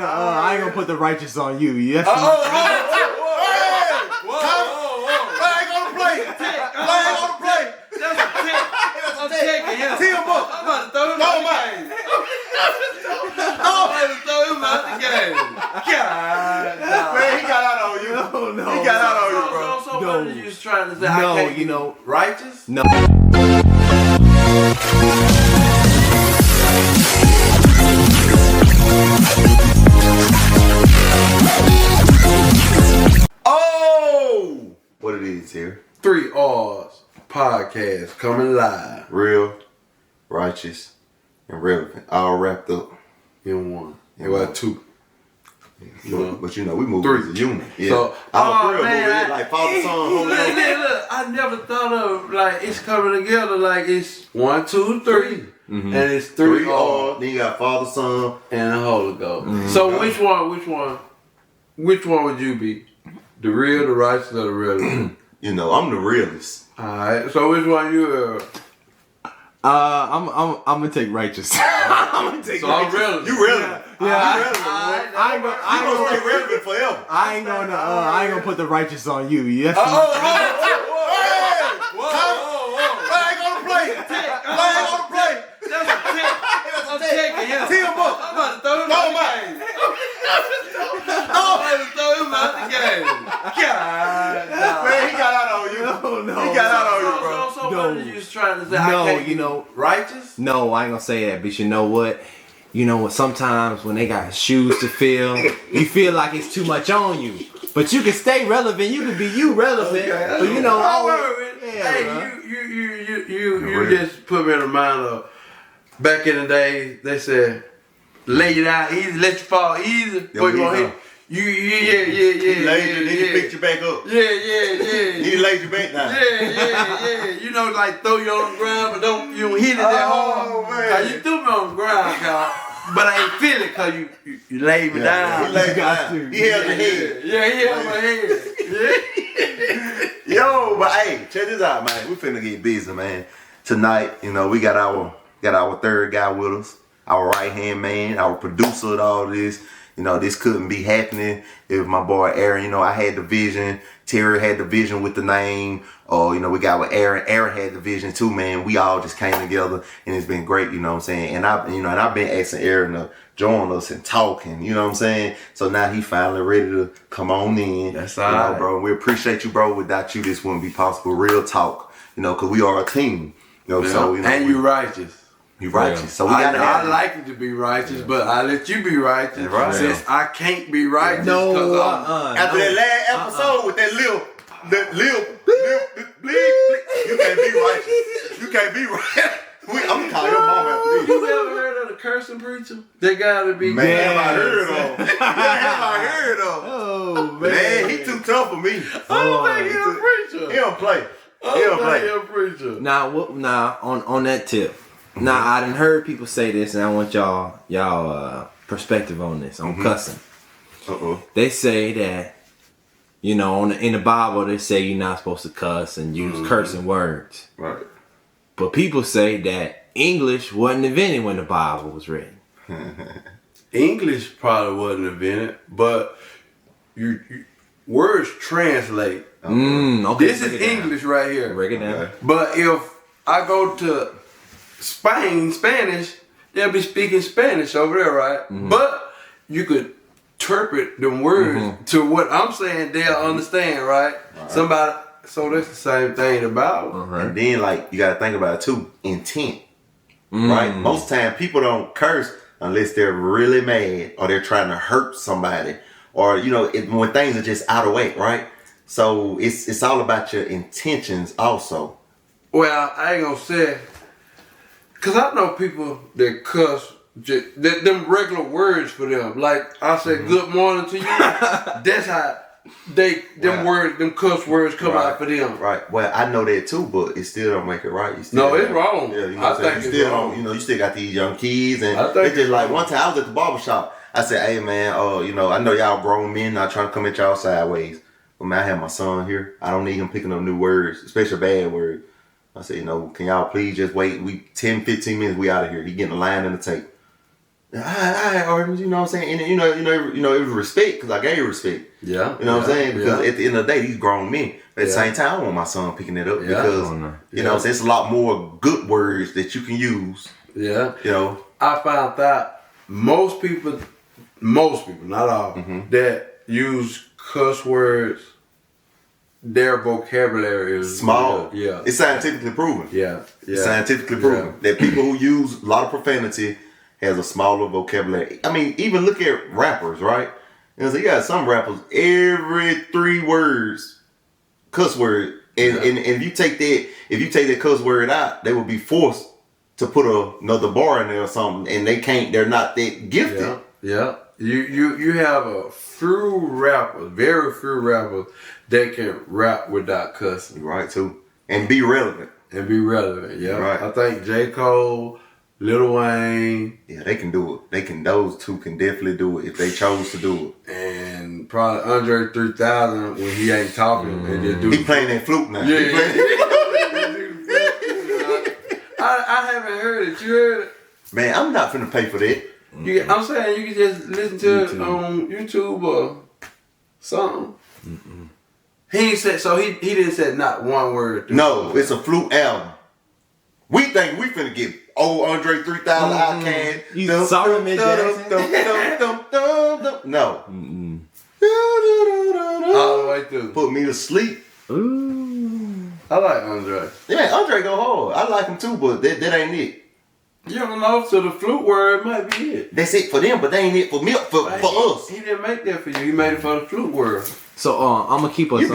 I ain't gonna put the righteous on you. Yes. I ain't gonna play. That's a tick. I'm taking him. Tee him up. I'm about to throw him out the game. I'm about to throw him out the game. God, Man, he got out on you. No. He got out on you, bro. So what are you trying to say? No, I can't you be know. righteous? No. Oh! What it is here? 3 R's podcast coming live Real, righteous, and relevant. All wrapped up. in one. Well, 2. But you know, we move 3. as a unit. Yeah. So, All real man, movie, like Father, Son, Holy Look, Ghost. I never thought of like it's coming together like it's 1, 2, 3, and it's 3 3 R's all. Then you got Father, Son. and the Holy Ghost. So which one would you be? The real, the righteous, or the relevant? You know, I'm the realist. Alright, so which one you are? I'm gonna take righteous. I'm gonna take So I'm righteous. relevant. You relevant. Yeah. You relevant. I ain't You gonna stay relevant forever. I ain't gonna put the righteous on you. Yes. I ain't gonna play. That's a tick. I'm taking him. Tee him up. I'm about to throw him Throw out him the game. I'm about to throw him out the game. God, Man, he got out on you. No. He got out on you, bro. So No. what are you trying to say? I No, can't you be know. righteous? No, I ain't gonna say that. But you know what? Sometimes when they got shoes to fill, you feel like it's too much on you. But you can stay relevant. You can be you relevant. Okay, but you know, hey, you just put me in the mind of back in the day. They said, lay it out easy, let you fall easy. Before you gonna hit. Yeah. He laid you, then he picked you back up. Yeah. He laid you back down. Yeah. You know, like throw you on the ground, but you don't hit it that hard. man. Cause you threw me on the ground, but I ain't feel it cause you laid me down. He laid you got down. to. He held your head. Yeah, he held my head. Yeah. Yo, but hey, check this out, man. We finna get busy, man. Tonight, we got our third guy with us, our right hand man, our producer of all this. This couldn't be happening if my boy Aaron, I had the vision. Terry had the vision with the name. We got with Aaron. Aaron had the vision too, man. We all just came together and it's been great, you know what I'm saying? And I've been asking Aaron to join us and talking, you know what I'm saying? So now he finally ready to come on in. That's all right. Bro. We appreciate you, bro. Without you, this wouldn't be possible. Real talk, cause we are a team. So and you righteous. You righteous. So we gotta I have like you to be righteous, but I let you be righteous Right. since I can't be righteous. No, 'cause I'm- After that last episode with that lil bleep, you can't be righteous. You can't be righteous. I'm gonna call your mom after this. You ever heard of the cursing preacher? They gotta be Man, Yes. have I heard of? Have I heard of? Oh Man, he too tough for me. I don't think he a preacher. He don't play. I don't think he a preacher. Now, on that tip. Now, I done heard people say this, and I want y'all perspective on this, on cussing. They say that, in the Bible, they say you're not supposed to cuss and use cursing words. Right. But people say that English wasn't invented when the Bible was written. English probably wasn't invented, but you words translate. Okay, This is break it down. English right here. Break it down. Okay. But if I go to Spain, Spanish, they'll be speaking Spanish over there, right? But you could interpret them words to what I'm saying, they'll understand, right? So that's the same thing about And then, you gotta think about it too. Intent. Right? Most time, people don't curse unless they're really mad or they're trying to hurt somebody. Or, when things are just out of whack, right? So, it's all about your intentions also. Well, I ain't gonna say, cause I know people that cuss, them regular words for them. Like I said, good morning to you. That's how them cuss words come out for them. Right. Well, I know that too, but it still don't make it right. You still It's wrong. Yeah, I think it's wrong. You still got these young kids, and I think it's just like one time I was at the barbershop. I said, "Hey man, I know y'all grown men, not trying to come at y'all sideways. But man, I have my son here. I don't need him picking up new words, especially bad words. I said, can y'all please just wait? 10, 15 minutes, we out of here. He getting a line in the tape. I arguments, you know what I'm saying? And it was respect because I gave respect. Yeah. You know what I'm saying? Because at the end of the day, these grown men. At the same time, I want my son picking it up because you know what I'm saying? It's a lot more good words that you can use. Yeah. You know. I found that most people, not all, that use cuss words, their vocabulary is small. Yeah. It's scientifically proven. Yeah. It's scientifically proven that people who use a lot of profanity has a smaller vocabulary. I mean, even look at rappers, right? You know, so you got some rappers, every 3 words, cuss word. And if you take that cuss word out, they will be forced to put another bar in there or something, and they're not that gifted. Yeah. You have a few rappers, very few rappers that can rap without cussing. Right, too. And be relevant. Yeah. Right. I think J. Cole, Lil Wayne. Yeah, they can do it. Those two can definitely do it if they chose to do it. And probably Andre 3000 when he ain't talking and just do. He playing that flute now. Yeah. I haven't heard it. You heard it? Man, I'm not finna pay for that. I'm saying you can just listen to it on YouTube or something. He ain't said so. He didn't say not one word. No, it's a flute album. We think we finna get old Andre 3000 Outkast. You Solomon Jackson? No. All the way through. Put me to sleep. Ooh. I like Andre. Yeah, Andre go hard. I like him too, but that ain't it. You don't know, so the flute word might be it. That's it for them, but they ain't it for me, for us. He didn't make that for you. He made it for the flute word. So I'm gonna keep us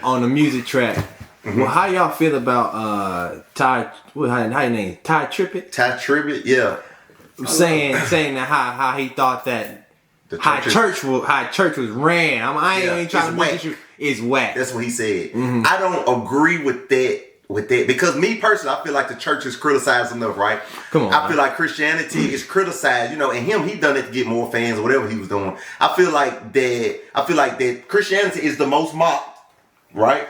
on the music track. Well, how y'all feel about Ty? How you name? Ty Tribbett? Ty Tribbett, yeah. Saying that how he thought that how church was ran. I ain't even trying to make this is whack. That's what he said. I don't agree with that because me personally, I feel like the church is criticized enough, right? Come on. I feel like Christianity is criticized, and he done it to get more fans or whatever he was doing. I feel like that Christianity is the most mocked, right?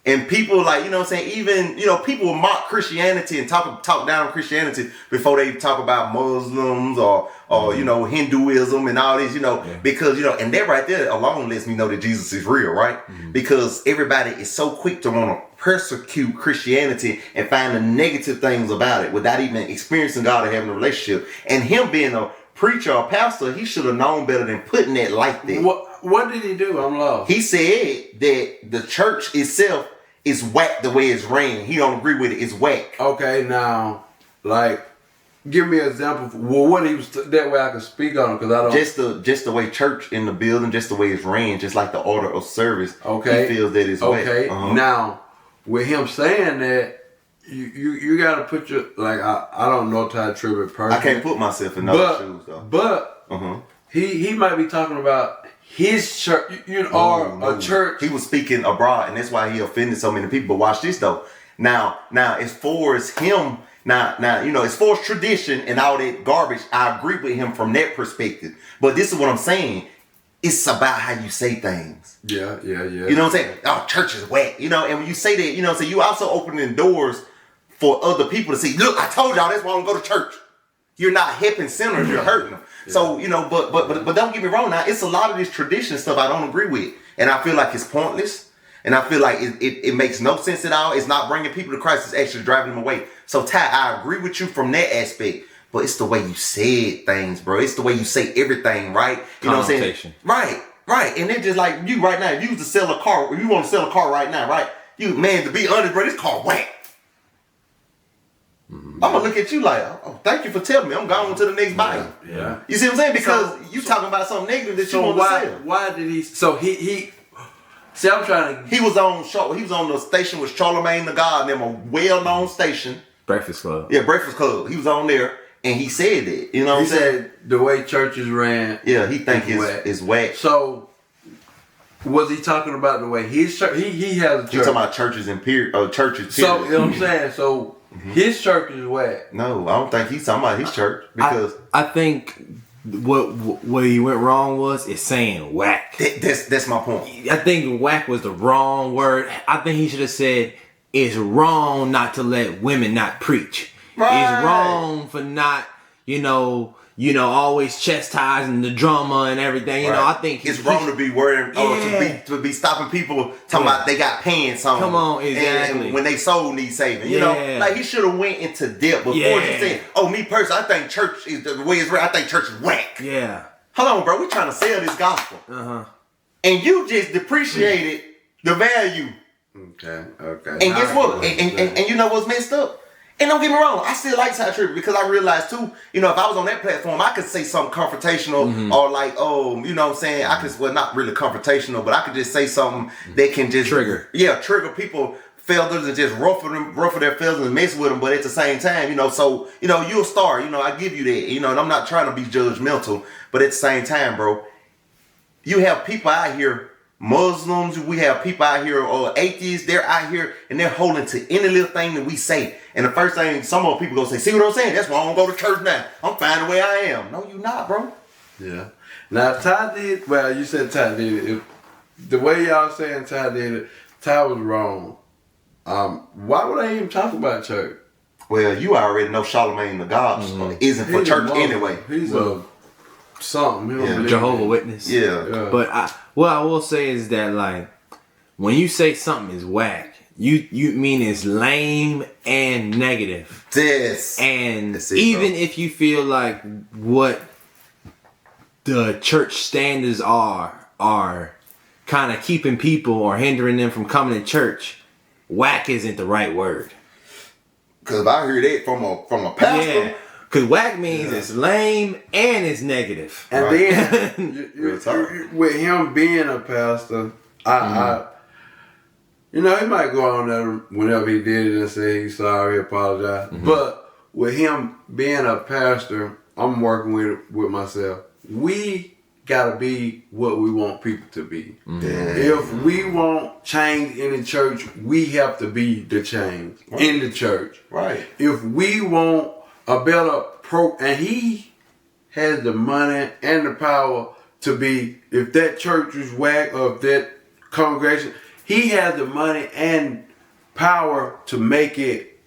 And people even, people will mock Christianity and talk down Christianity before they talk about Muslims or Hinduism and all this, because, and that right there alone lets me know that Jesus is real, right? Because everybody is so quick to want to persecute Christianity and find the negative things about it without even experiencing God or having a relationship. And him being a preacher or pastor, he should have known better than putting that like that. What did he do? I'm lost. He said that the church itself is whack the way it's ran. He don't agree with it. It's whack. Okay, now, give me an example. Well, what he was that way I can speak on it because I don't. Just the way church in the building, just the way it's ran, just like the order of service. Okay, he feels that it's whack. Okay, now with him saying that, you got to put your I don't know Ty Tribbett personally. I can't put myself in those shoes though. But he might be talking about his church, a church. He was speaking abroad, and that's why he offended so many people. But watch this though. Now, as far as him, as far as tradition and all that garbage, I agree with him from that perspective. But this is what I'm saying. It's about how you say things. Yeah. You know what I'm saying? Oh, church is whack. And when you say that, so you also opening doors for other people to see. Look, I told y'all that's why I don't go to church. You're not helping sinners, you're hurting them. Yeah. So, but don't get me wrong now, it's a lot of this tradition stuff I don't agree with. And I feel like it's pointless. And I feel like it makes no sense at all. It's not bringing people to Christ, it's actually driving them away. So Ty, I agree with you from that aspect. But it's the way you said things, bro. It's the way you say everything, right? You know what I'm saying? Right. And then just like you right now, if you was to sell a car, or you want to sell a car right now, right? To be honest, bro, this car whack. I'm gonna look at you like, oh, thank you for telling me. I'm going to the next buyer. Yeah. You see what I'm saying? Because you talking about something negative that you want to sell. Why did he? So he. See, I'm trying to. He was on the station with Charlemagne the God, and them a well-known station. Breakfast Club. Yeah, Breakfast Club. He was on there, and he said that. You know what I'm saying? He said the way churches ran. Yeah, he think it's whack. So. Was he talking about the way his church? He has a church. He's talking about churches and churches. So you know what I'm saying? So his church is whack. No, I don't think he's talking about his church because I think what he went wrong is saying whack. That's my point. I think whack was the wrong word. I think he should have said it's wrong not to let women not preach. Right. It's wrong for not always chastising the drama and everything. I think it's wrong to be worried to be stopping people talking about they got pants on. Come on, exactly. And when they soul needs saving, like he should have went into depth before he said, "Oh, me personally, I think church is the way it's right. I think church is whack." Yeah. Hold on, bro. We trying to sell this gospel, and you just depreciated the value. Okay. And guess what? And you know what's messed up? And don't get me wrong, I still like Ty Tribbett because I realized too, if I was on that platform, I could say something confrontational or like, you know what I'm saying? I could, not really confrontational, but I could just say something that can just trigger people feathers and just ruffle their feathers and mess with them. But at the same time, so, you're a star, I give you that, and I'm not trying to be judgmental, but at the same time, bro, you have people out here, Muslims, we have people out here, or atheists, they're out here and they're holding to any little thing that we say. And the first thing some of people gonna say, see what I'm saying? That's why I don't go to church now. I'm fine the way I am. No, you not, bro. Yeah. Now Ty did, well, you said Ty did it. The way y'all saying Ty did it, Ty was wrong. Why would I even talk about church? Well, you already know Charlemagne the God isn't for church anyway. He's a something. Jehovah's Witness. Yeah. But what I will say is that, like, when you say something is whack, you mean it's lame and negative. Yes. And even if you feel like what the church standards are kind of keeping people or hindering them from coming to church, whack isn't the right word. Because I hear that from a pastor. Yeah. Because whack means it's lame and it's negative. And then, with him being a pastor, he might go on there whenever he did it and say he's sorry, apologize. But with him being a pastor, I'm working with myself. We gotta be what we want people to be. If we want change in the church, we have to be the change in the church. Right. If we want a better and he has the money and the power to be, if that church is whack or if that congregation, he has the money and power to make it,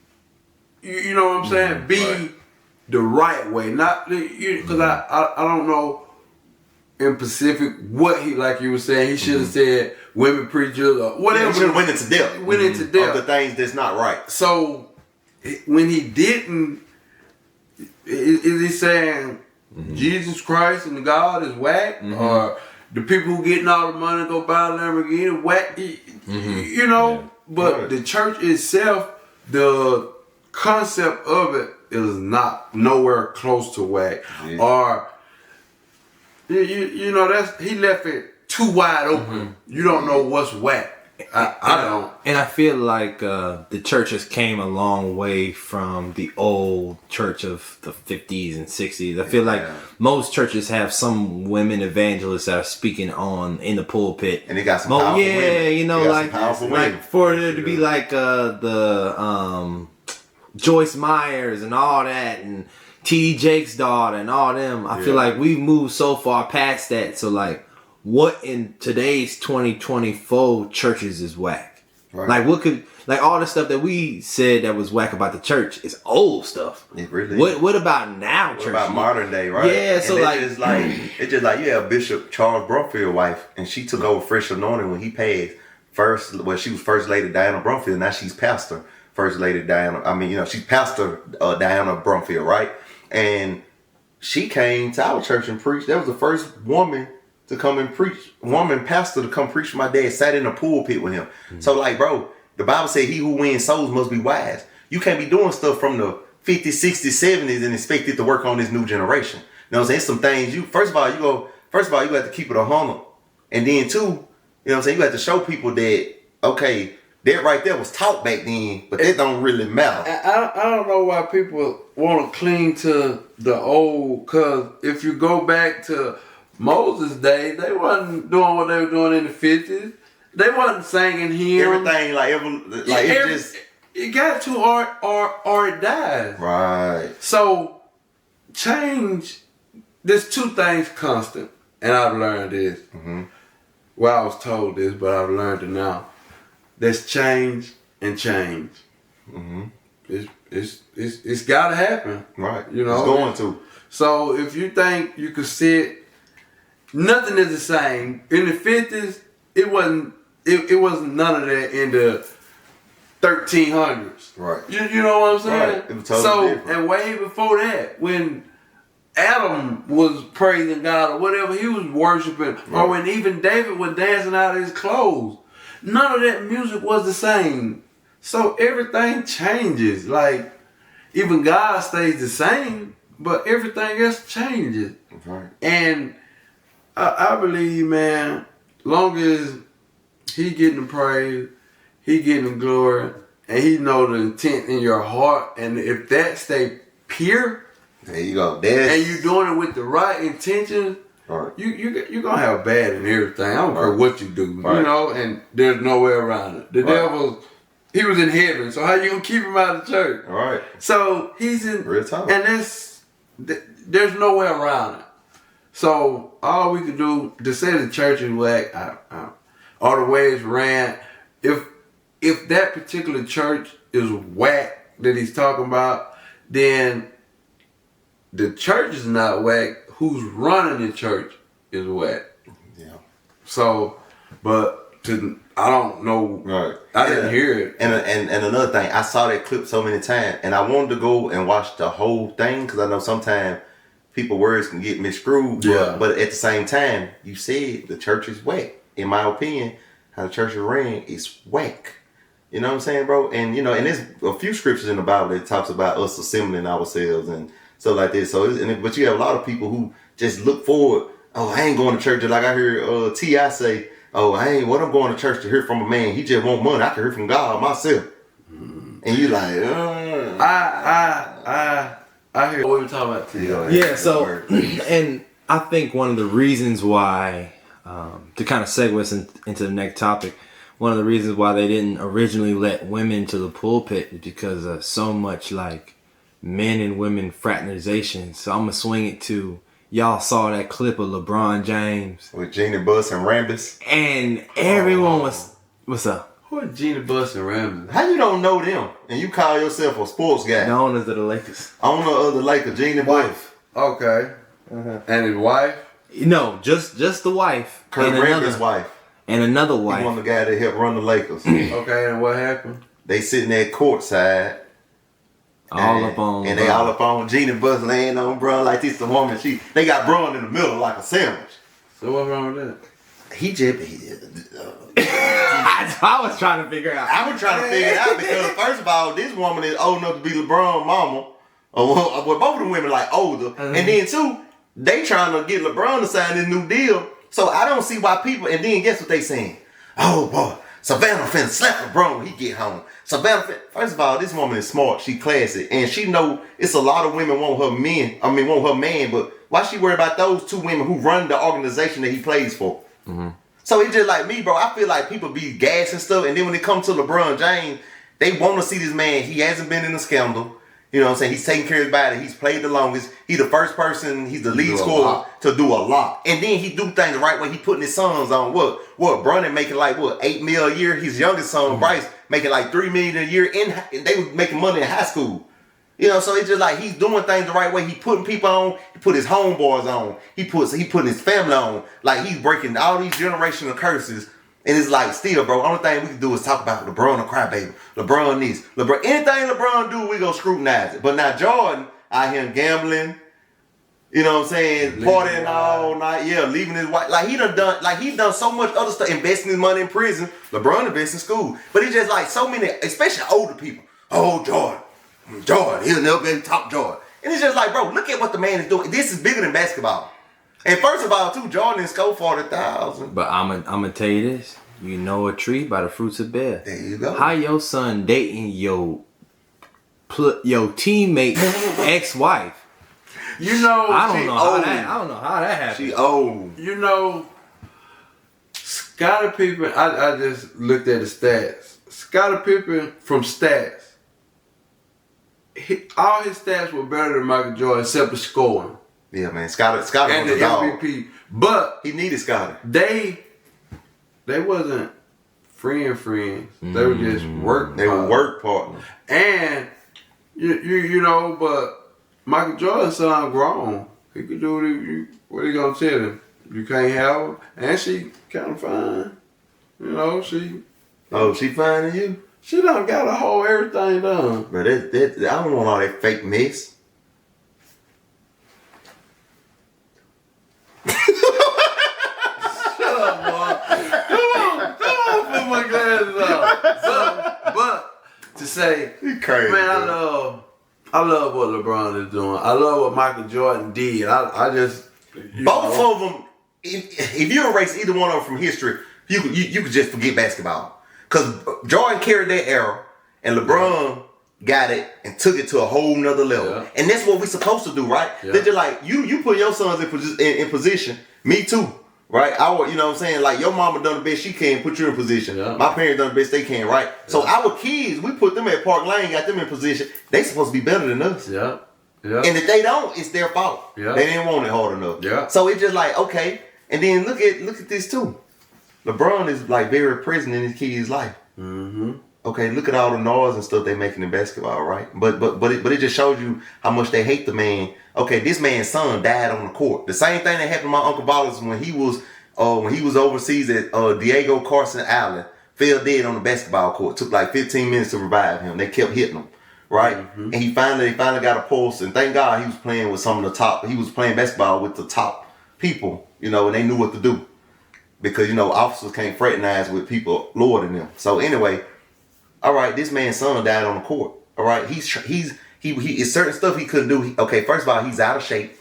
you know what I'm saying, be the right way. Not, because I don't know in Pacific what he, like you were saying, he should have said women preachers or whatever. He should have went into depth. Went into depth. Of the things that's not right. So, when he didn't, is he saying Jesus Christ and God is whack? Or the people who getting all the money go buy a Lamborghini whack? But the church itself, the concept of it is not nowhere close to whack. Or, he left it too wide open. You don't know what's whack. I don't. And I feel like the church has came a long way from the old church of the 50s and 60s. I feel like most churches have some women evangelists that are speaking in the pulpit. And they got some powerful women. Like for it to be like the Joyce Myers and all that, and T.D. Jakes' daughter and all them. I feel like we've moved so far past that. So like, what in today's 2024 churches is whack? Right. Like what could, like all the stuff that we said that was whack about the church is old stuff. It really what about now church? What about modern day, right? Yeah, so it's just like you have Bishop Charles Brumfield's wife, and she took over Fresh Anointing when he passed. She was First Lady Diana Brumfield. Now she's Pastor First Lady Diana. She's Pastor Diana Brumfield, right? And she came to our church and preached. That was the first woman to come and preach, pastor to come preach. My dad sat in the pulpit with him. So like, bro, the Bible said he who wins souls must be wise. You can't be doing stuff from the 50s, 60s, 70s and expect it to work on this new generation. You know what I'm saying? Some things first of all, you have to keep it 100. And then two, you know what I'm saying? You have to show people that, okay, that right there was taught back then, but that don't really matter. I don't know why people want to cling to the old, because if you go back to Moses' day, they wasn't doing what they were doing in the 50s. They wasn't singing hymns. Everything it got to or it dies. Right. So change. There's two things constant, and I've learned this. Well, I was told this, but I've learned it now. There's change and change. it's gotta happen. Right. You know, it's going to. So if you think you could sit, nothing is the same. In the 50s, it wasn't none of that in the 1300s. Right. You know what I'm saying? Right. It was totally different. And way before that, when Adam was praising God or whatever he was worshiping, or when even David was dancing out of his clothes, none of that music was the same. So everything changes. Like, even God stays the same, but everything else changes. Right. And I believe, man, long as he getting the praise, he getting the glory, and he know the intent in your heart, and if that stay pure, there you go. and you doing it with the right intentions, right. you gonna have bad in everything. I don't care what you do, Right. you know, and there's no way around it. The devil, he was in heaven, so how you gonna keep him out of church? All right. So he's in Real talk. and there's no way around it. So all we could do to say the church is whack, or the way it's ran, if that particular church is whack that he's talking about, then the church is not whack. Who's running the church is whack. Yeah. So, but I don't know. Right. I didn't hear it. And another thing, I saw that clip so many times, and I wanted to go and watch the whole thing because I know sometimes people's words can get misconstrued. Yeah. But at the same time, you said the church is whack. In my opinion, how the church is ran is whack. You know what I'm saying, bro? And you know, and there's a few scriptures in the Bible that talks about us assembling ourselves and stuff like this. So, but you have a lot of people who just look forward. Oh, I ain't going to church. Like I heard T.I. say, oh, I'm going to church to hear from a man. He just want money. I can hear from God myself. And you like, I hear what we were talking about today. Yeah, so, and I think one of the reasons why, to kind of segue us into the next topic, one of the reasons why they didn't originally let women to the pulpit is because of so much like men and women fraternization. So I'm going to swing it to, y'all saw that clip of LeBron James. with Jeannie Buss and Rambus. And everyone was, what's up? Who is Gina Buss and Ramsey? How you don't know them? And you call yourself a sports guy. The owners of the Lakers. Owner of the Lakers, Jeannie Buss. Okay. And his wife? No, just the wife. Kurt and Rambis' wife. And another He wife. one of the guy that helped run the Lakers. Okay, and what happened? They sitting there courtside. All up on. And they all up on Jeannie Buss laying on Bron like this the woman. They got Bron in the middle like a sandwich. So what's wrong with that? He just... I was trying to figure out. I was trying to figure it out because first of all, this woman is old enough to be LeBron's mama. Well, both of the women like older. And then two, they trying to get LeBron to sign this new deal. So I don't see why people, and then guess what they saying? Oh boy, Savannah finna slap LeBron when he get home. First of all, this woman is smart. She classy. And she know it's a lot of women want her man, but why she worry about those two women who run the organization that he plays for? Mm-hmm. So it's just like me, bro. I feel like people be gassing stuff, and then when it comes to LeBron James, they want to see this man. He hasn't been in a scandal. You know what I'm saying? He's taking care of his body. He's played the longest. He's the first person, he's the lead scorer to do a lot. And then he do things the right way. He putting his sons on what? Bronny making like $8 million a year. His youngest son, Bryce, making like $3 million a year. And they was making money in high school. You know, so it's just like he's doing things the right way. He putting people on. He put his homeboys on. He putting his family on. Like he's breaking all these generational curses. And it's like, still, bro, only thing we can do is talk about LeBron a crybaby. LeBron this. anything LeBron do, we gonna scrutinize it. But now Jordan out here gambling, you know what I'm saying, partying all night, leaving his wife. Like he's done so much other stuff, investing his money in prison. LeBron invests in school. But it's just like so many, especially older people. Oh, Jordan, he'll never be top Jordan. And it's just like, bro, look at what the man is doing. This is bigger than basketball. And first of all, too, Jordan didn't score 40,000. But I'm gonna tell you this: you know a tree by the fruits it bear. There you go. How your son dating your teammate ex-wife? You know, I don't know how that happened. She old. You know, Scottie Pippen. I just looked at the stats. Scottie Pippen from stats. All his stats were better than Michael Jordan except for scoring. Yeah, man. Scottie And was the a dog. MVP. But He needed Scottie. they wasn't friends. They were just work They were partners. work partners. And You know, but Michael Jordan sound grown. He could do what he gonna tell him? You can't have her, and she kind of fine. You know, she. Oh, she finding you? She done got a whole everything done. But I don't want all that fake mess. Shut up, boy. Come on, put my glasses on. But to say, You crazy, man, bro. I love what LeBron is doing. I love what Michael Jordan did. I just Both of them. If you erase either one of them from history, you could just forget basketball. Because Jordan carried that era, and LeBron got it and took it to a whole nother level. Yeah. And that's what we're supposed to do, right? Yeah. They're just like, you put your sons in position. Me too, right? You know what I'm saying? Like, your mama done the best she can, put you in position. Yeah. My parents done the best they can, right? Yeah. So our kids, we put them at Park Lane, got them in position. They supposed to be better than us. Yeah. Yeah. And if they don't, it's their fault. Yeah. They didn't want it hard enough. Yeah. So it's just like, okay. And then look at this too. LeBron is like very present in his kid's life. Mm-hmm. Okay, look at all the noise and stuff they making in basketball, right? But it just shows you how much they hate the man. Okay, this man's son died on the court. The same thing that happened to my Uncle Ballas when he was overseas at Diego Carson Island, fell dead on the basketball court. Took like 15 minutes to revive him. They kept hitting him, right? Mm-hmm. And he finally got a pulse. And thank God he was playing with some of the top. He was playing basketball with the top people, you know, and they knew what to do. Because, you know, officers can't fraternize with people lower than them. So anyway, all right, this man's son died on the court. All right, he is certain stuff he couldn't do. Okay, first of all, he's out of shape.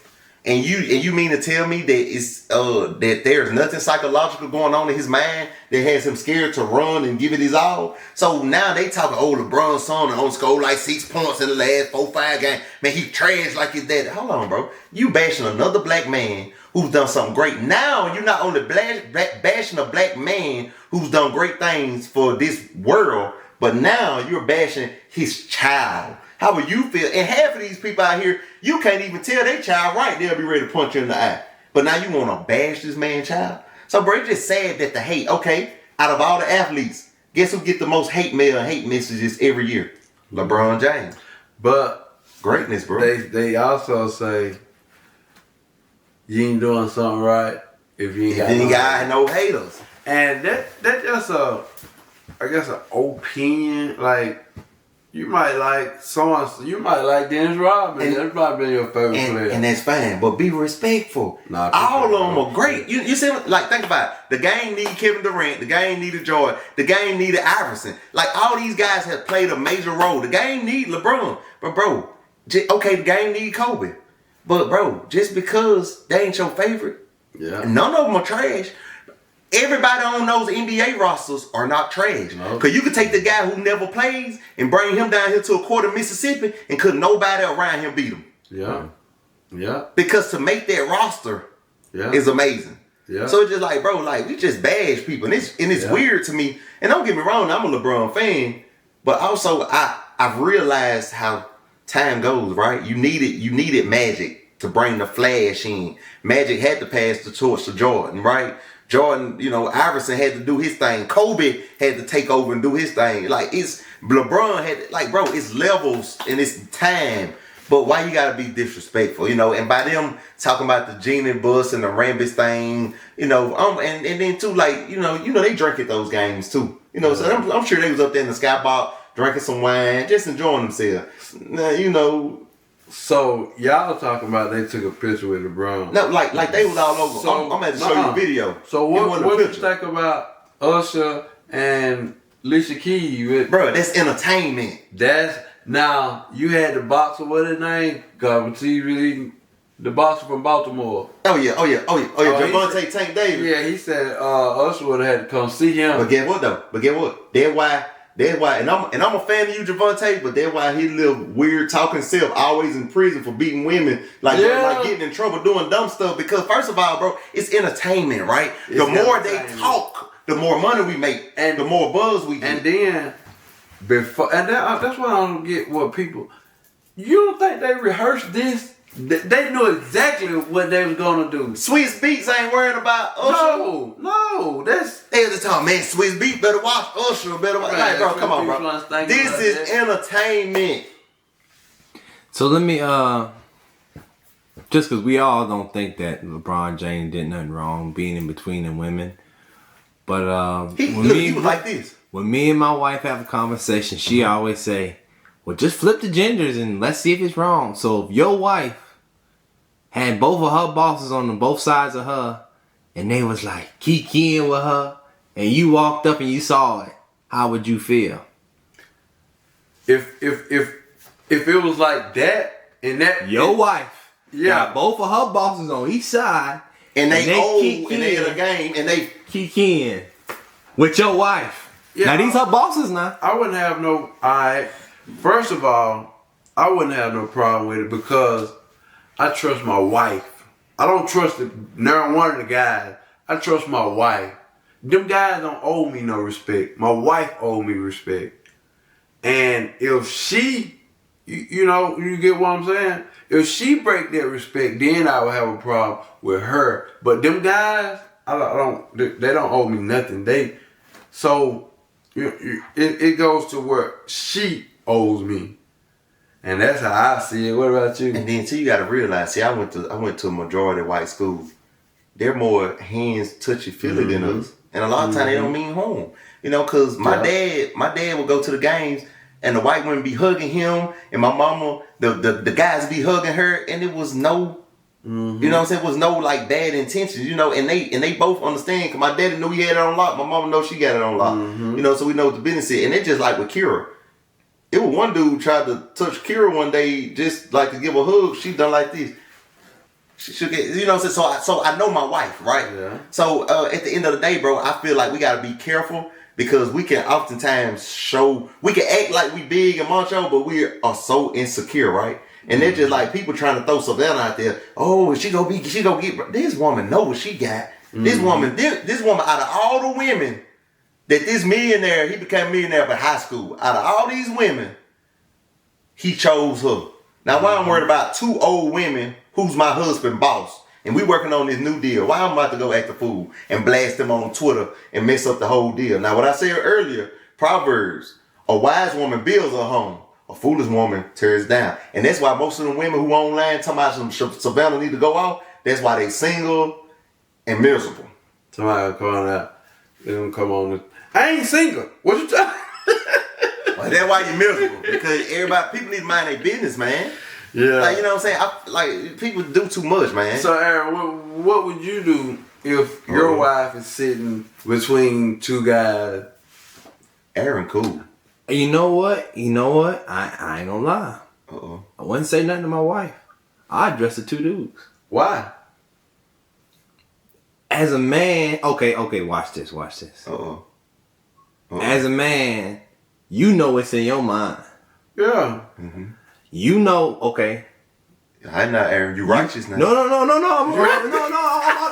And you mean to tell me that it's that there's nothing psychological going on in his mind that has him scared to run and give it his all? So now they talking, LeBron's son on score like 6 points in the last 4-5 games. Man, he trash like his dad. Hold on, bro. You bashing another black man who's done something great. Now you're not only bashing a black man who's done great things for this world, but now you're bashing his child. How would you feel? And half of these people out here, you can't even tell their child right. They'll be ready to punch you in the eye. But now you want to bash this man's child? So, bro, it's just sad that the hate, okay, out of all the athletes, guess who get the most hate mail and hate messages every year? LeBron James. But greatness, bro. They also say you ain't doing something right if you ain't got no haters. And that just I guess an opinion. Like, you might like someone, you might like Dennis Rodman. That's probably your favorite player. And that's fine, but be respectful. All of them are great. You see, like, think about it. The game needed Kevin Durant. The game needed Jordan. The game needed Iverson. Like, all these guys have played a major role. The game need LeBron. But, bro, the game need Kobe. But, bro, just because they ain't your favorite, none of them are trash. Everybody on those NBA rosters are not trash. Because you could take the guy who never plays and bring him down here to a court in Mississippi and couldn't nobody around him beat him. Yeah. Because to make that roster is amazing. Yeah. So it's just like, bro, like, we just bash people. And it's weird to me. And don't get me wrong, I'm a LeBron fan. But also, I've realized how time goes, right? You needed Magic to bring the flash in. Magic had to pass the torch to Jordan, right? Jordan, Iverson had to do his thing. Kobe had to take over and do his thing. Like, LeBron had, like, bro, it's levels and it's time. But why you gotta be disrespectful, And by them talking about the Genie bus and the Rambis thing, and then too, like, they drink at those games too. So I'm sure they was up there in the skybox drinking some wine, just enjoying themselves. So y'all talking about they took a picture with LeBron? No, like they was all over. So, I'm going to show you a video. So what you think about Usher and Alicia Keys? Bro, that's entertainment. Now you had the boxer. What his name? The boxer from Baltimore. Oh yeah. Gervonta Tank Davis. Yeah, he said Usher would have had to come see him. But guess what though? That's why, and I'm a fan of you, Gervonta, but that's why he little weird talking self always in prison for beating women, like getting in trouble doing dumb stuff. Because first of all, bro, it's entertainment, right? The more they talk, the more money we make, and the more buzz we get. And then that's why I don't get what people. You don't think they rehearsed this? They knew exactly what they was gonna do. Swizz Beatz ain't worried about Usher. No, that's they was talking, man. Swizz Beatz better watch Usher. Better watch. Like, bro, come on, bro. This is entertainment. So let me just because we all don't think that LeBron James did nothing wrong being in between the women, but he was like this. When me and my wife have a conversation, she always say, "Well, just flip the genders and let's see if it's wrong." So if your wife had both of her bosses on both sides of her, and they was like kikiing with her, and you walked up and you saw it, how would you feel? If it was like that, and that Your wife Yeah. got both of her bosses on each side, And they old, kick and they in in. a game, and they kikiing with your wife. Yeah. Now these her bosses now. I wouldn't have no. First of all, I wouldn't have no problem with it because I trust my wife. I don't trust neither one of the guys. I trust my wife. Them guys don't owe me no respect. My wife owe me respect. And if she, you get what I'm saying? If she break that respect, then I would have a problem with her. But them guys, they don't owe me nothing. It goes to where she owes me. And that's how I see it. What about you? And then too, you gotta realize. See, I went to a majority white school. They're more hands touchy feely than us, and a lot of times they don't mean home. Cause my dad would go to the games, and the white women be hugging him, and my mama, the guys be hugging her, and it was no, you know what I'm saying, it was no like bad intentions, and they both understand. Cause my daddy knew he had it on lock, my mama know she got it on lock, so we know what the business is, and it's just like with Kira. It was one dude tried to touch Kira one day, just like to give a hug. She done like this. She should get, so I know my wife, right? Yeah. So at the end of the day, bro, I feel like we gotta be careful because we can oftentimes we can act like we big and macho, but we are so insecure, right? And they're just like people trying to throw Savannah out there. Oh, she gonna get this woman know what she got. This woman out of all the women that this millionaire, he became a millionaire by high school. Out of all these women, he chose her. Now, why I'm worried about two old women who's my husband boss, and we working on this new deal. Why I'm about to go act a fool and blast them on Twitter and mess up the whole deal. Now, what I said earlier, Proverbs, a wise woman builds her home. A foolish woman tears down. And that's why most of the women who online talking about some Savannah need to go off, that's why they single and miserable. Somebody calling out. They gonna come on. I ain't single. What you talking? Well, that's why you're miserable. Because people need to mind their business, man. Yeah. Like, you know what I'm saying? People do too much, man. So, Aaron, what would you do if your wife is sitting between two guys? Aaron, cool. You know what? I ain't gonna lie. I wouldn't say nothing to my wife. I'd dress the two dudes. Why? As a man, okay, watch this. As a man, you know what's in your mind. Yeah. Mm-hmm. You know, okay. I know, Aaron. You righteous now. No. I'm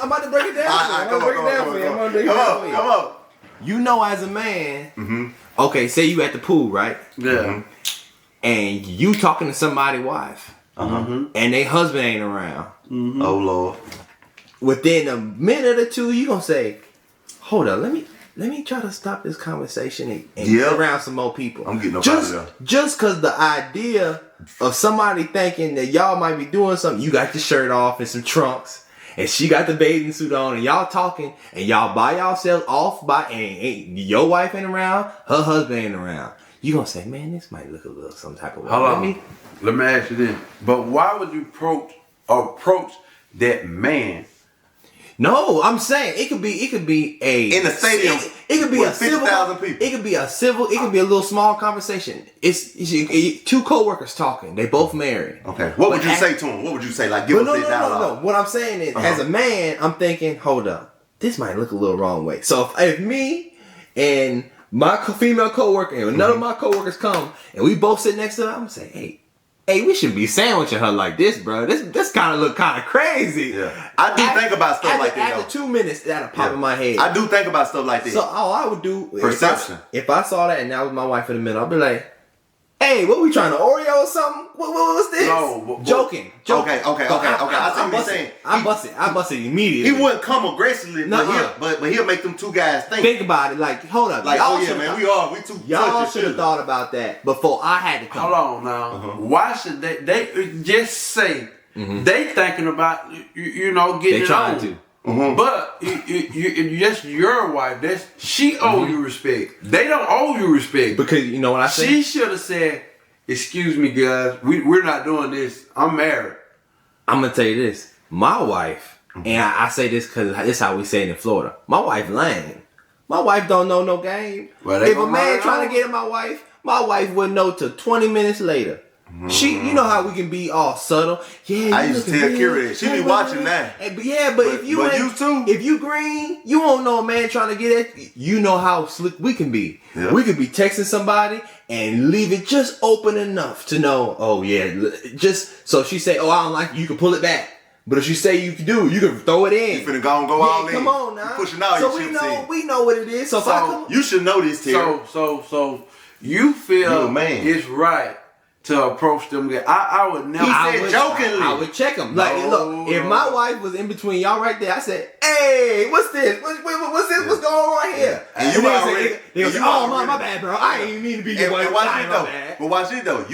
about to break it down. I'm about to break it down for you. Come on. You know, as a man, okay, say you at the pool, right? Yeah. And you talking to somebody's wife, and their husband ain't around. Oh Lord. Within a minute or two, you gonna say, "Hold up, let me try to stop this conversation and get around some more people." I'm getting up out of there. Just cause the idea of somebody thinking that y'all might be doing something, you got your shirt off and some trunks, and she got the bathing suit on, and y'all talking, and y'all by yourselves off by, and your wife ain't around, her husband ain't around. You gonna say, "Man, this might look a little some type of way." Hold on. Let me ask you this. But why would you approach that man? No, I'm saying it could be a in the stadium. It could be a 50,000 people. It could be a civil. It could be a little small conversation. It's two coworkers talking. They both married. Okay. What would you say to him? What would you say? Like, give us that dialogue. No. What I'm saying is, as a man, I'm thinking, hold up, this might look a little wrong way. So if me and my female coworker and none of my coworkers come and we both sit next to her, I'm gonna say, Hey, we shouldn't be sandwiching her like this, bro. This kind of look kind of crazy. Yeah. I do think about stuff like that, After 2 minutes, that'll pop in my head. I do think about stuff like that. So all I would do, perception. If I saw that and that was my wife in the middle, I'd be like, hey, hey, what we trying to Oreo or something? What's this? No, Joking. Okay. I see what you're saying. I busted immediately. He wouldn't come aggressively, Nuh-uh. but he'll make them two guys think. Think about it. Like, hold up. Like, y'all oh yeah, should've man, thought- we too. Y'all should have thought about that before I had to come. Hold on now. Why should they just say they thinking about getting They it trying on? to. But you that's your wife. She owe you respect. They don't owe you respect. Because you know what I say? She should have said, "Excuse me, guys. We're not doing this. I'm married." I'm gonna tell you this. My wife, and I say this because this is how we say it in Florida. My wife lame. My wife don't know no game. Well, they If a gonna man run it trying on. to get at my wife wouldn't know till 20 minutes later. She, you know how we can be all subtle. Yeah, I you used to looking tell good. Kira that. She be watching that. But if you but ain't, you too. if you green, you won't know a man trying to get at. You know how slick we can be. Yeah. We could be texting somebody and leave it just open enough to know. Oh yeah, just so she say, oh I don't like you can pull it back. But if she say you can do, you can throw it in. You finna go and go all in. Come on now. You pushing out so your we chips know in. we know what it is. So if I come, You should know this, Terry. So you feel You a man. it's right to approach them guys. I would never. He I said would, jokingly. I would check them. Like, No, look, if no. my wife was in between y'all right there, I said, "Hey, what's this? What's this? What's going on right here?" And you they already- say, they and say, you "Oh, already- my bad, bro. I ain't mean to be your And wife. watch Sorry, it my though. bad." But watch it though.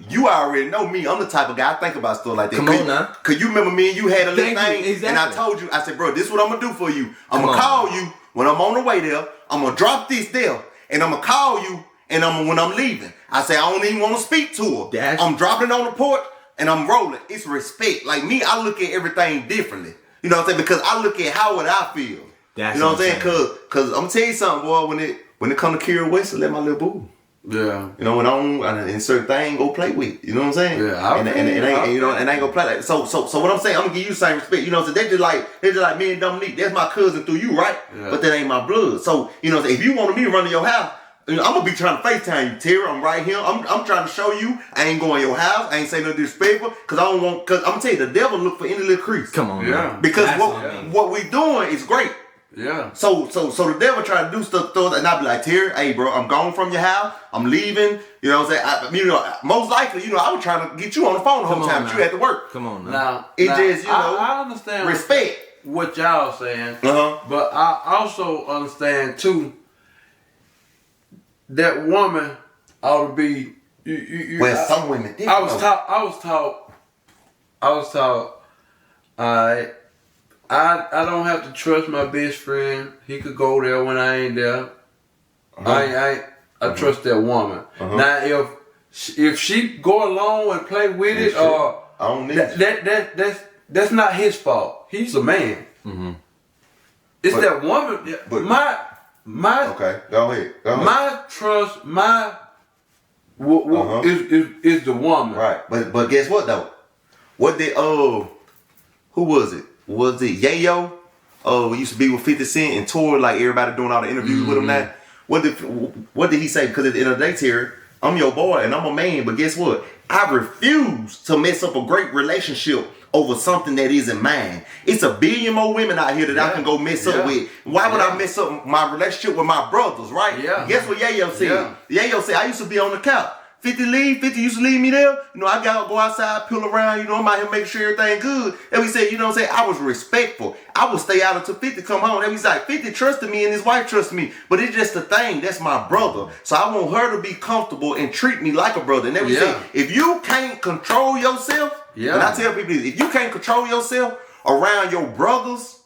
You already know me. I'm the type of guy I think about stuff like that. Come Cause, on now. Cause you remember me and you had a little Thank you. thing, Exactly. and I told you. I said, bro, this is what I'm gonna do for you. I'm Come gonna on. call you when I'm on the way there. I'm gonna drop this there, and I'm gonna call you, and when I'm leaving. I say I don't even want to speak to her. That's- I'm dropping it on the porch, and I'm rolling. It's respect. Like me, I look at everything differently. You know what I'm saying? Because I look at how would I feel. That's you know what I'm what I'm saying? Cause I'm gonna tell you something, boy. When it come to Kira West, let my little boo. Yeah. You know, when I'm in certain things, go play with. You know what I'm saying? Yeah, and I ain't gonna play like so what I'm saying, I'm gonna give you the same respect. You know what I'm saying? They just like me and Dominique. That's my cousin through you, right? Yeah. But that ain't my blood. So, you know, if you wanted me to run to your house, I'm gonna be trying to FaceTime you, Terry. I'm right here. I'm trying to show you I ain't going to your house. I ain't saying no disrespectful. Cause I'm gonna tell you, the devil look for any little crease. Come on, Yeah. man. Because That's what I mean. what we doing is great. Yeah. So the devil try to do stuff, and I be like, Terry, hey, bro, I'm gone from your house. I'm leaving. You know what I'm saying? Most likely, I was trying to get you on the phone the whole Come on time, now. but you had to work. Come on now. Now, Just, I understand respect. what y'all saying, Uh-huh. but I also understand too that woman ought to be. Some women did. I was taught. Alright, I don't have to trust my best friend. He could go there when I ain't there. I trust that woman. Now if she go along and play with That's it, true. or I don't need that's not his fault. He's a man. It's But- that woman. but- my Okay, go ahead. my trust, is the woman. Right, but guess what though? What did who was it? Was it Yayo? We used to be with 50 Cent and toured like everybody doing all the interviews with him now. What did he say? Because at the end of the day, Terry, I'm your boy and I'm a man, but guess what? I refuse to mess up a great relationship over something that isn't mine. It's a billion more women out here that I can go mess up with. Why would I mess up my relationship with my brothers, right? Yeah. Guess what Yayo said? Yayo said, I used to be on the couch. 50 used to leave me there. I gotta go outside, pill around, I'm out here making sure everything good. And we said, I was respectful. I would stay out until 50 come home. And he's like, 50 trusted me and his wife trusted me. But it's just a thing, that's my brother. So I want her to be comfortable and treat me like a brother. And then we say, if you can't control yourself, and I tell people this, if you can't control yourself around your brothers,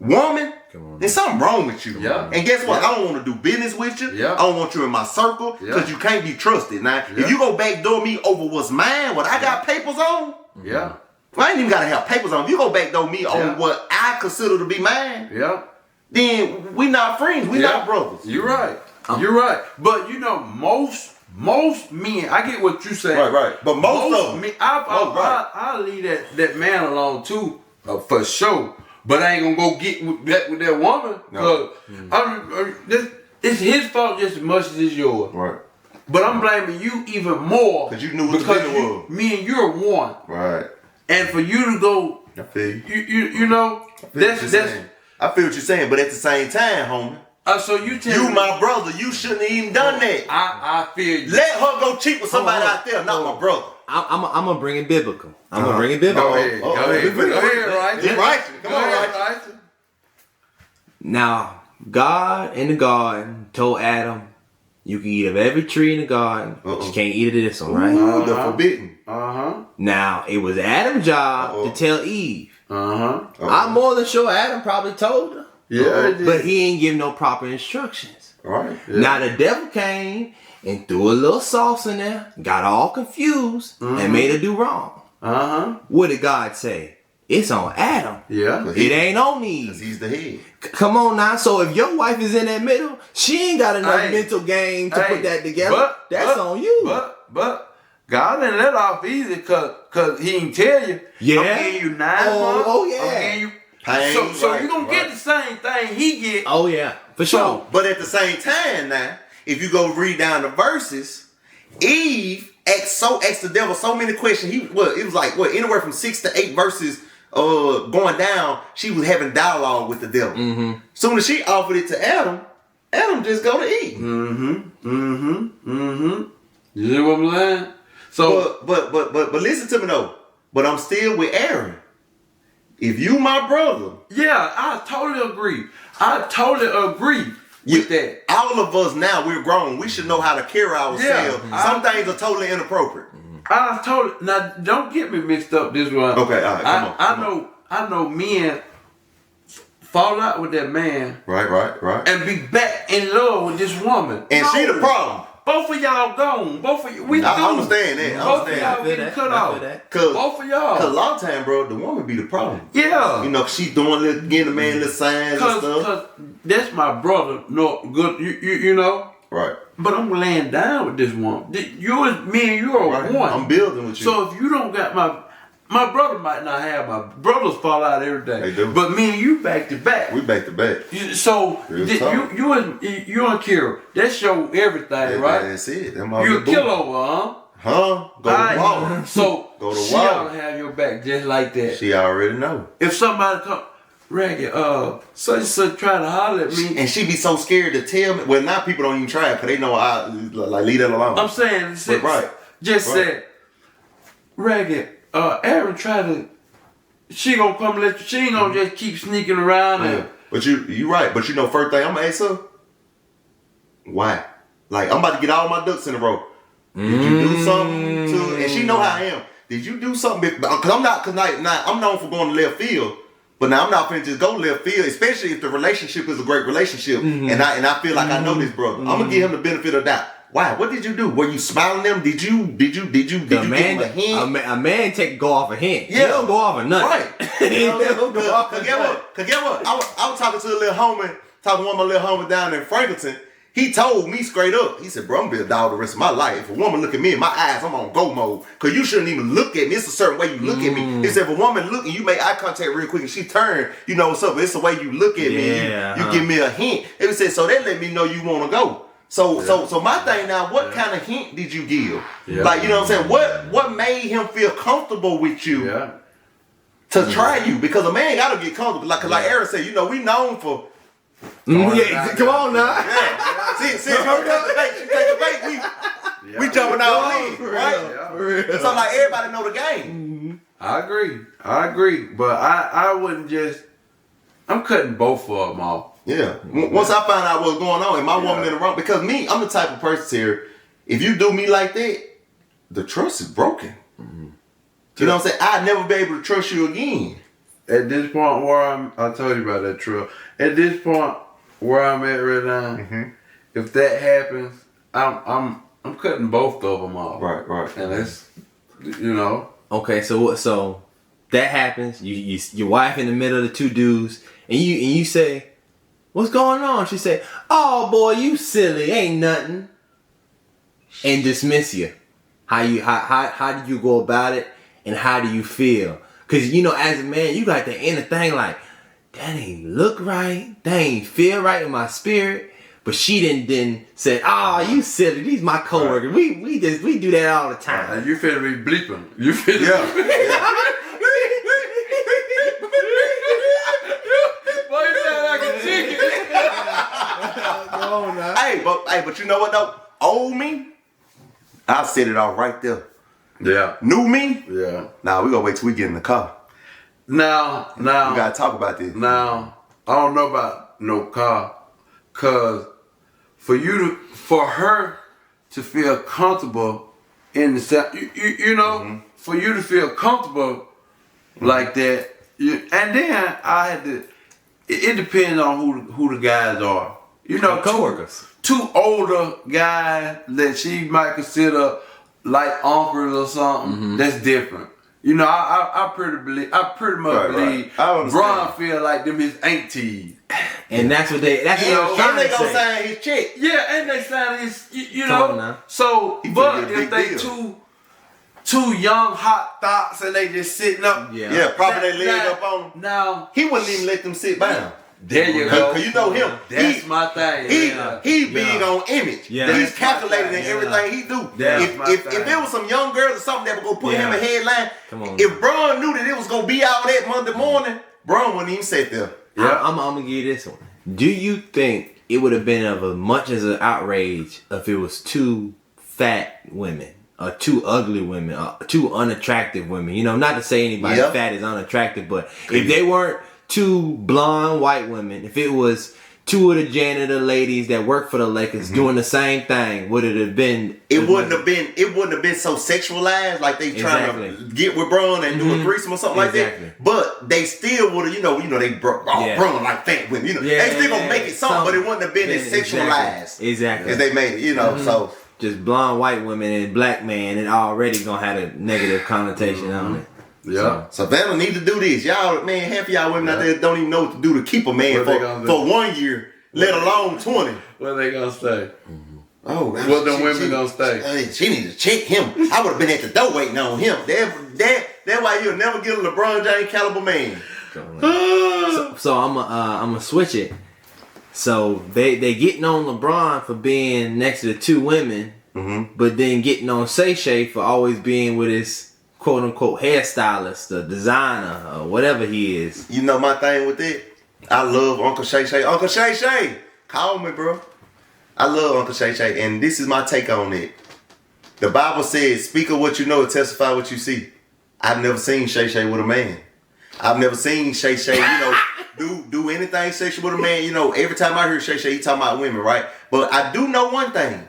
woman, then something wrong with you. Yeah. And guess what? I don't want to do business with you. Yeah. I don't want you in my circle because you can't be trusted. Now, if you go backdoor me over what's mine, what I got papers on, Yeah. well, I ain't even got to have papers on. If you go backdoor me on what I consider to be mine, Yeah. then we not friends. We not brothers. You're right. You're right. But most men, I get what you say. Right. But most of them. men, I'll leave that man alone too, for sure. But I ain't gonna go get with that woman because it's his fault just as much as it's yours. Right. But I'm blaming you even more Because you knew what the because business was. me and you're one, Right. and for you to go, I feel you. you know, I feel what you're saying, but at the same time, homie, So you tell You me, my brother. You shouldn't have even done that. I feel you. Let her go cheat with somebody out there, not my brother. I'm gonna bring it biblical. I'm gonna bring it biblical. Go ahead, go ahead, right? Get right. Come on, right. right. Now, God in the garden told Adam, you can eat of every tree in the garden, but you can't eat of this one, right? Ooh, the forbidden. Now, it was Adam's job to tell Eve. I'm more than sure Adam probably told her. Yeah, but he ain't give no proper instructions. Right. Yeah. Now, the devil came and threw a little sauce in there, got all confused, and made her do wrong. What did God say? It's on Adam. Yeah. It ain't on Eve. Because he's the head. Come on now. So if your wife is in that middle, she ain't got enough mental game to put that together. That's on you. But God didn't let off easy cause he didn't tell you. Yeah. I'm giving you 9 months. Oh, yeah. I'm giving you Pain, so right, you gonna get the same thing he get. Oh yeah, for sure. But at the same time now, if you go read down the verses, Eve asked the devil so many questions. It was like anywhere from 6 to 8 verses going down, she was having dialogue with the devil. Soon as she offered it to Adam, Adam just go to eat. You see what I'm saying? So but listen to me though. But I'm still with Aaron. If you my brother, yeah, I totally agree. With that. all of us now we're grown. We should know how to carry ourselves. Yeah. Some things are totally inappropriate. Now don't get me mixed up this one. Okay, all right, come on. I know men fall out with that man Right. and be back in love with this woman. And she the problem. Both of y'all gone. Both of you. We I do. understand that. Both of y'all getting cut off. Cause Both of y'all. a lot of time, bro, the woman be the problem. Yeah. You know, she getting the man little signs and stuff. Cause that's my brother. No good. You know. Right. But I'm laying down with this woman. Me and you are Right. one. I'm building with you. So if you don't got my brother might not have my brothers fall out every day. They do. But me and you back to back. We back to back. So Real you and Kira, that show everything, right? That's it. You a kill over, Huh? Go to wall. So Go to she wall. ought to have your back just like that. She already know. If somebody come, Ragged, such and such trying to holler at me. And she be so scared to tell me. Well, now people don't even try it because they know I like leave that alone. I'm saying, said, Ragged, Aaron tried to. She gonna come let you. She ain't gonna just keep sneaking around. Yeah. But you right. But you know, first thing I'm gonna ask her, why? Like I'm about to get all my ducks in a row. Did you do something to? And she know how I am. Did you do something? Because I'm known for going to left field. But now I'm not finna just go left field, especially if the relationship is a great relationship, and I feel like I know this brother. I'm gonna give him the benefit of doubt. Why? What did you do? Were you smiling at him? Did you give him a hint? A man go off a hint. Yeah. He don't go off a nothing. Right. He don't go off a Cause get what? I was talking to a little homie, talking to one of my little homies down in Franklinton. He told me straight up. He said, bro, I'm gonna be a dog the rest of my life. If a woman look at me in my eyes, I'm on go mode. Cause you shouldn't even look at me. It's a certain way you look at me. He said, if a woman look and you make eye contact real quick and she turn, you know what's up. It's the way you look at me. You give me a hint. He said, so that let me know you wanna go. So my thing now, what kind of hint did you give? Yeah. Like, you know what I'm saying? What made him feel comfortable with you to try you? Because a man gotta get comfortable. Like Aaron said, you know, we known for come on now. See, she take the bait, we jumping all in, right? For real. So like everybody know the game. I agree. But I wouldn't just. I'm cutting both of them off. Yeah. Once I find out what's going on, and my woman in the wrong, because me, I'm the type of person here. If you do me like that, the trust is broken. You know what I'm saying? I'd never be able to trust you again. At this point where I told you about that truck. At this point where I'm at right now, if that happens, I'm cutting both of them off. Right. And that's, you know. Okay, so that happens. Your wife in the middle of the two dudes, and you say, "What's going on?" She say, "Oh boy, you silly, ain't nothing," and dismiss you. How do you go about it, and how do you feel? Cause you know, as a man, you got the inner thing like, that ain't look right, that ain't feel right in my spirit. But she didn't say, "Oh, you silly, these my coworkers. Right. We do that all the time." And you finna be bleeping. You finna Boy, you sound like a chicken. on now. But you know what though? Old me, I set it off right there. Yeah. New me, Yeah. nah, we gonna wait till we get in the car. Now. We gotta talk about this. Now, I don't know about no car, cause for her to feel comfortable in the you know, for you to feel comfortable like that, and then I had to. It depends on who the guys are. You know, coworkers. Two older guys that she might consider like uncles or something. That's different. You know, I pretty much believe Bron feel like them his aunties. And that's what they was trying they to gonna say. sign his check. Yeah, and they sign his, you Come on know. now. So, He but finna get a if big they deal. two young hot thoughts and they just sitting up. Yeah, propping their leg up on him. Now, He wouldn't even let them sit down. there you go. Cause you know him. That's my thing. He big on image. Yeah. He's That's calculated my in thing. everything he do. That's my If thing. there was some young girls or something that would go put him Yeah. a headline, Come on. if Bron knew that it was gonna be out that Monday morning, Bron wouldn't even sit there. Yeah. I'm gonna give you this one. Do you think it would have been of as much as an outrage if it was two fat women or two ugly women or two unattractive women? You know, not to say anybody Yeah. fat is unattractive, but if they weren't two blonde white women, if it was two of the janitor ladies that work for the Lakers doing the same thing, would it have been? It wouldn't have been so sexualized like they trying Exactly. to get with Bron and do a threesome or something Exactly. like that. But they still would have, you know, they Bron like fat women. You know, they still gonna make it something, but it wouldn't have been as sexualized Exactly. as they made it. You know, so. Just blonde white women and black man, and already gonna have a negative connotation on it. Yeah. Savannah need to do this. Y'all, man, half of y'all women out there don't even know what to do to keep a man What they gonna do? for 1 year, let alone 20. What they gonna say? Oh, What them women gonna say? She need to check him. I would have been at the door waiting on him. That's why you'll never get a LeBron James caliber man. So I'm gonna switch it. So they getting on LeBron for being next to the two women, but then getting on Shay Shay for always being with his quote unquote hairstylist, the designer, or whatever he is. You know my thing with it? I love Uncle Shay Shay. Uncle Shay Shay, call me, bro. I love Uncle Shay Shay, and this is my take on it. The Bible says, speak of what you know and testify what you see. I've never seen Shay Shay with a man. I've never seen Shay Shay, do anything sexual with a man. You know, every time I hear Shay Shay, he talking about women, right? But I do know one thing.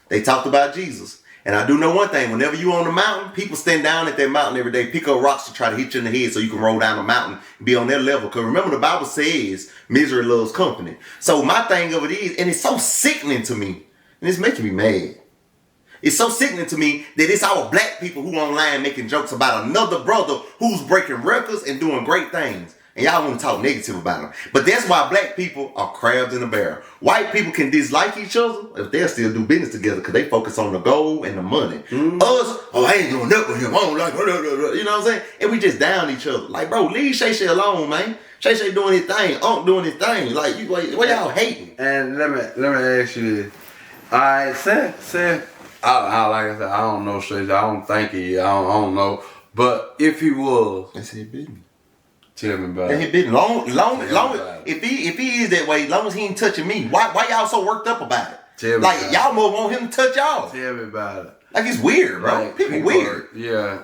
They talked about Jesus. And I do know one thing. Whenever you on the mountain, people stand down at that mountain every day, pick up rocks to try to hit you in the head so you can roll down the mountain and be on their level. Because remember, the Bible says misery loves company. So my thing of it is, and it's so sickening to me, and it's making me mad. It's so sickening to me that it's our black people who online making jokes about another brother who's breaking records and doing great things. And y'all want to talk negative about them. But that's why black people are crabs in a barrel. White people can dislike each other if they'll still do business together because they focus on the gold and the money. Us, I ain't doing nothing with him. I don't like, you know what I'm saying? And we just down each other. Like, bro, leave Shay Shay alone, man. Shay Shay doing his thing. Unc doing his thing. Like, what y'all hating? And let me ask you this. Alright, say I like I said, I don't know Shay. I don't think he. I don't know. But if he was, That's his business. tell me about And he it. been long about if he is that way, long as he ain't touching me, why y'all so worked up about it? Tell me Like about y'all more want him to touch y'all. Tell me about it. Like it's weird, bro. Like, people weird. Yeah,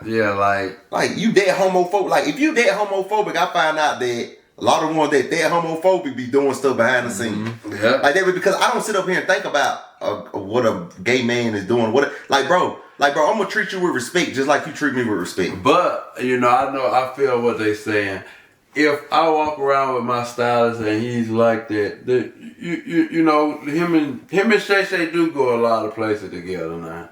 Like you that homophobic. Like if you that homophobic, I find out that a lot of ones that homophobic be doing stuff behind the scenes. Yeah. Like that because I don't sit up here and think about what a gay man is doing. Like bro, I'm gonna treat you with respect just like you treat me with respect. But I feel what they saying. If I walk around with my stylist and he's like that, you know, him and Shay Shay do go a lot of places together now.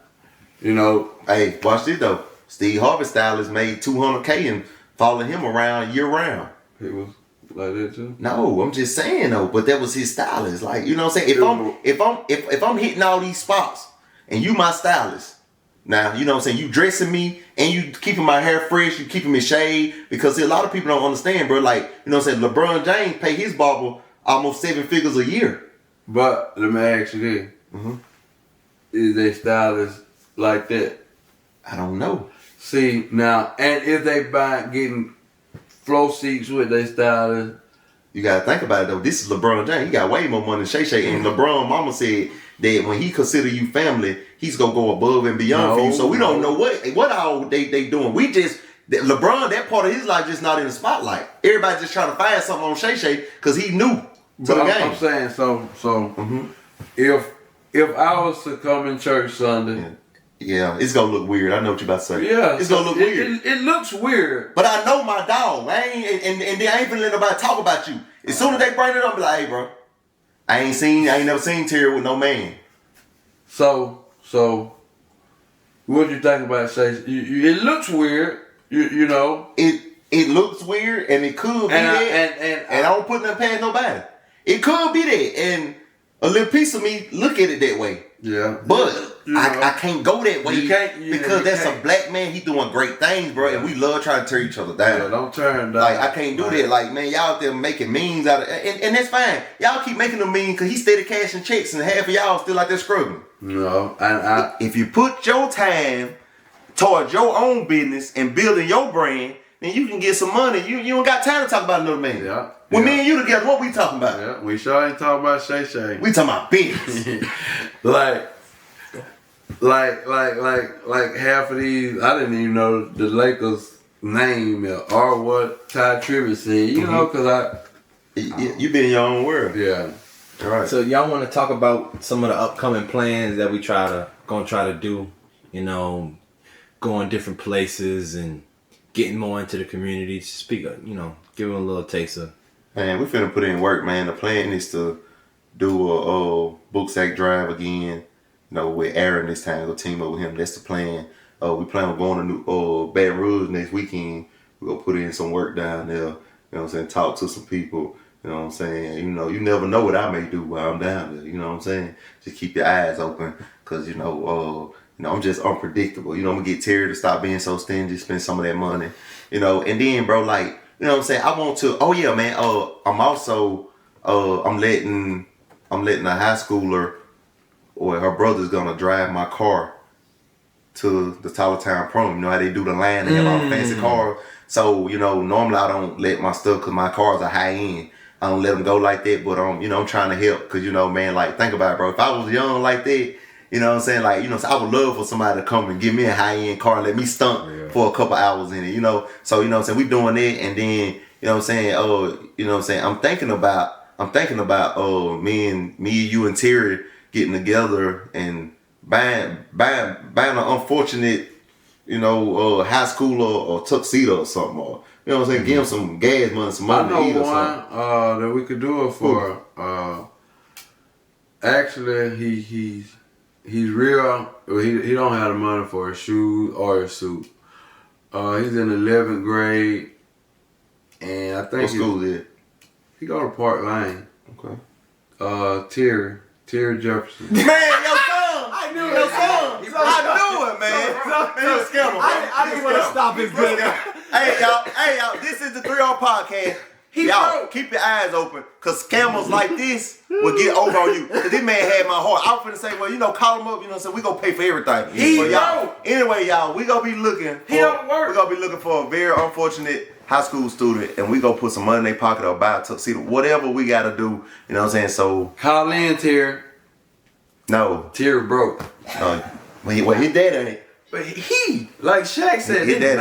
You know. Hey, watch this though. Steve Harvey stylist made $200K and following him around year round. He was like that too. No, I'm just saying though, but that was his stylist. Like, you know what I'm saying? If I'm hitting all these spots and you my stylist, now, you know what I'm saying, you dressing me and you keeping my hair fresh, you keeping me shade, because see, a lot of people don't understand, bro. Like, you know what I'm saying, LeBron James pay his barber almost 7 figures a year. But let me ask you this. Is they stylist like that? I don't know. See, now, and if they getting flow seats with their stylist, you gotta think about it though. This is LeBron James. He got way more money than Shay Shay. And LeBron mama said that when he consider you family, he's gonna go above and beyond for you. So we don't know what all they doing. We just LeBron, that part of his life just not in the spotlight. Everybody just trying to find something on Shay Shay because he new to the game. I'm saying so if I was to come in church Sunday. Yeah, it's gonna look weird. I know what you're about to say. Yeah, it's gonna look weird. It looks weird. But I know my dog. I ain't and I ain't finna let nobody talk about you. As soon as they bring it up, be like, hey, bro, I ain't never seen Terry with no man. So what you think about Shay? It looks weird. You know. It looks weird, and it could be that. And I don't put nothing past nobody. It could be that, and a little piece of me look at it that way. Yeah, but I can't go that way because that's a black man. He doing great things, bro, and we love trying to tear each other down. Yeah, don't turn down. Like I can't do that. Like man, y'all out there making memes out of, and that's fine. Y'all keep making them memes because he steady cashing checks, and half of y'all still out there scrubbing. No, and if you put your time towards your own business and building your brand, then you can get some money. You don't got time to talk about another man. Yeah. When me and you together, what we talking about? Yeah, we sure ain't talking about Shay Shay. We talking about business. like half of these, I didn't even know the Lakers' name or what Ty Tribbett said. You know, because you been in your own world. Yeah. All right. So y'all want to talk about some of the upcoming plans that we gonna try to do? You know, going different places and getting more into the community. Speak, give them a little taste of. Man, we finna put in work, man. The plan is to do a book sack drive again. With Aaron this time. Go team up with him. That's the plan. We plan on going to Baton Rouge next weekend. We're gonna put in some work down there. You know what I'm saying? Talk to some people. You know what I'm saying? You never know what I may do while I'm down there. You know what I'm saying? Just keep your eyes open, cause I'm just unpredictable. I'm gonna get Terry to stop being so stingy, spend some of that money. And then, bro, like. You know what I'm saying? I want to. Oh yeah, man. I'm also. I'm letting a high schooler, or her brother's gonna drive my car to the Tyler Town prom. You know how they do the line? They have all the fancy cars. So normally I don't let my stuff because my cars are high end. I don't let them go like that. But I'm trying to help because man, like think about it, bro. If I was young like that. You know what I'm saying? Like, so I would love for somebody to come and give me a high-end car and let me stunt for a couple hours in it, So, what I'm saying? We doing that, and then, what I'm saying? I'm thinking about me, you, and Terry getting together and buying an unfortunate, high schooler or tuxedo or something, or, what I'm saying? Give him some gas money, some money to eat or something. I know one that we could do it for. Actually, he's real. He don't have the money for a shoe or a suit. He's in 11th grade, and I think what school is it? He go to Park Lane. Okay. Terry Jefferson. Man, your son! I knew your son! I knew it, man. I didn't want to stop his good. Hey y'all, this is the 3R podcast. Y'all, keep your eyes open, cause camels like this will get over on you. Cause this man had my heart. I was finna say, well, call him up, so we gonna pay for everything. Anyway, y'all, we gonna be looking for a very unfortunate high school student, and we gonna put some money in their pocket or buy a tuxedo, whatever we gotta do. You know what I'm saying? So call in, Terry. No, Terry broke. Well, his dad ain't. But he, like Shaq said, his dad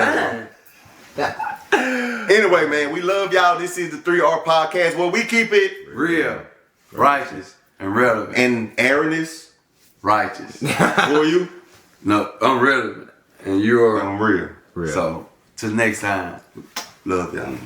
ain't. Anyway, man, we love y'all. This is the 3R podcast where we keep it real, righteous, and relevant. And Aaron is righteous. Who are you? No, I'm relevant, and you are. I'm real. So, till next time, love y'all.